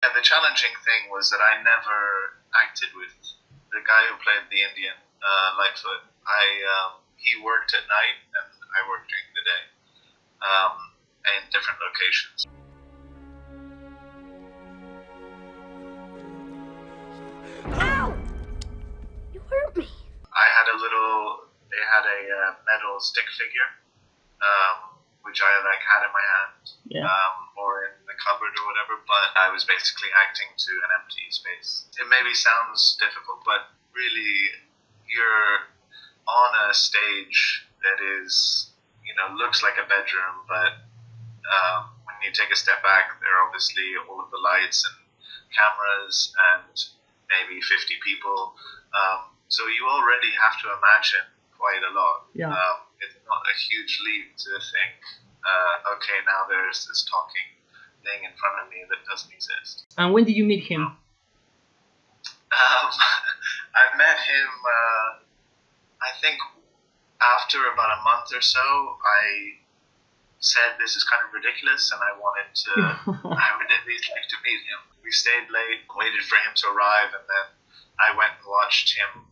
And the challenging thing was that I never acted with the guy who played the Indian, Lightfoot. He worked at night and I worked during the day, um, in different locations. Ow! You hurt me. They had a metal stick figure, which I had in my hand, Yeah. or in the cupboard or whatever, but I was basically acting to an empty space. It maybe sounds difficult, but really you're on a stage that is, looks like a bedroom, but when you take a step back, there are obviously all of the lights and cameras and maybe 50 people. So you already have to imagine quite a lot. Yeah. It's not a huge leap to think, okay, now there's this talking thing in front of me that doesn't exist. And when did you meet him? I met him, I think, after about a month or so. I said this is kind of ridiculous, and I would at least like to meet him. We stayed late, waited for him to arrive, and then I went and watched him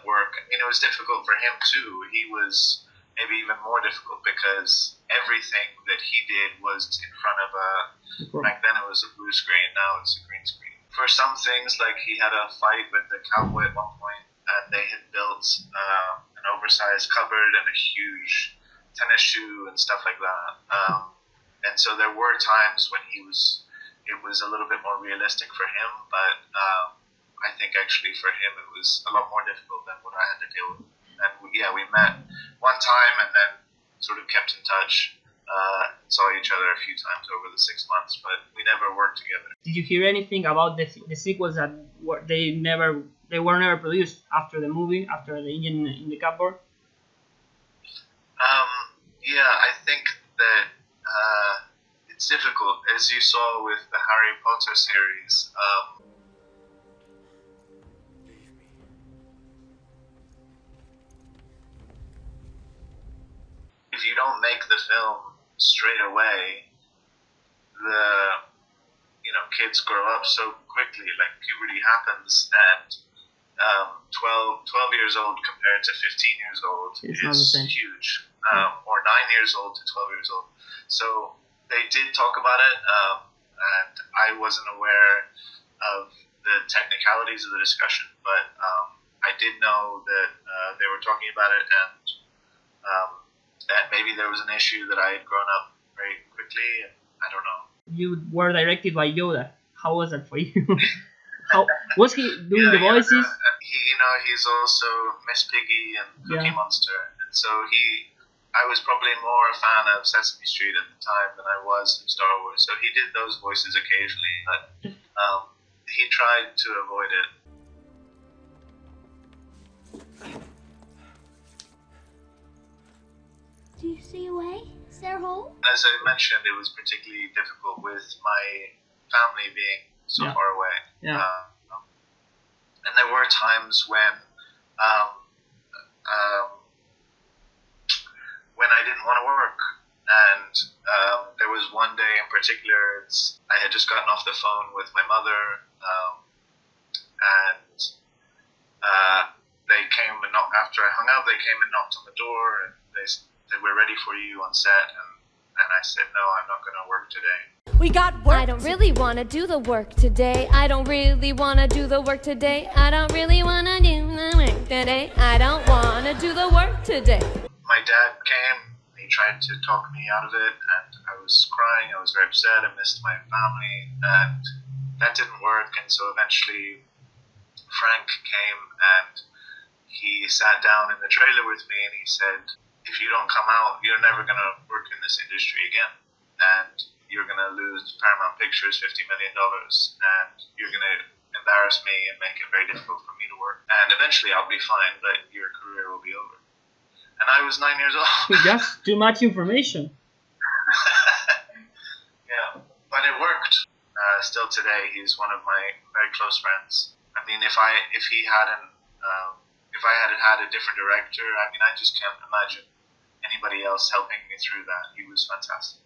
work. I mean, it was difficult for him too. He was maybe even more difficult because everything that he did was in front of back then it was a blue screen, now it's a green screen. For some things, like he had a fight with the cowboy at one point, and they had built an oversized cupboard and a huge tennis shoe and stuff like that. And so there were times when it was a little bit more realistic for him, but I think actually for him it was a lot more difficult than what I had to deal with. And we met one time and then sort of kept in touch, saw each other a few times over the 6 months, but we never worked together. Did you hear anything about the sequels that were never produced after the movie, after the Indian in the cupboard? Yeah, I think that it's difficult, as you saw with the Harry Potter series. If you don't make the film straight away, the kids grow up so quickly. Like puberty happens, and 12 years old compared to 15 years old is huge. Or 9 years old to 12 years old. So they did talk about it, and I wasn't aware of the technicalities of the discussion, but I did know that they were talking about it, and that maybe there was an issue that I had grown up very quickly, and I don't know. You were directed by Yoda. How was that for you? How was he doing the voices? He's also Miss Piggy and Cookie Yeah. Monster, and so I was probably more a fan of Sesame Street at the time than I was of Star Wars. So he did those voices occasionally, but he tried to avoid it. Do you see a way? Is there a hole? As I mentioned, it was particularly difficult with my family being so Yeah. far away. Yeah. And there were times when I didn't want to work. And there was one day in particular, I had just gotten off the phone with my mother, and they came and knocked, after I hung up, they came and knocked on the door, and they said, "We're ready for you on set." And I said, "No, I'm not going to work today." We got work. I don't really want to do the work today. I don't really want to do the work today. I don't really want to do the work today. I don't want to do the work today. My dad came, he tried to talk me out of it, and I was crying, I was very upset, I missed my family, and that didn't work. And so eventually Frank came and he sat down in the trailer with me and he said, "If you don't come out, you're never going to work in this industry again, and you're going to lose Paramount Pictures $50 million, and you're going to embarrass me and make it very difficult for me to work. And eventually I'll be fine, but your career will be over." And I was 9 years old. Just too much information. Yeah, but it worked. Still today, he's one of my very close friends. I mean, if I hadn't had a different director, I mean, I just can't imagine anybody else helping me through that. He was fantastic.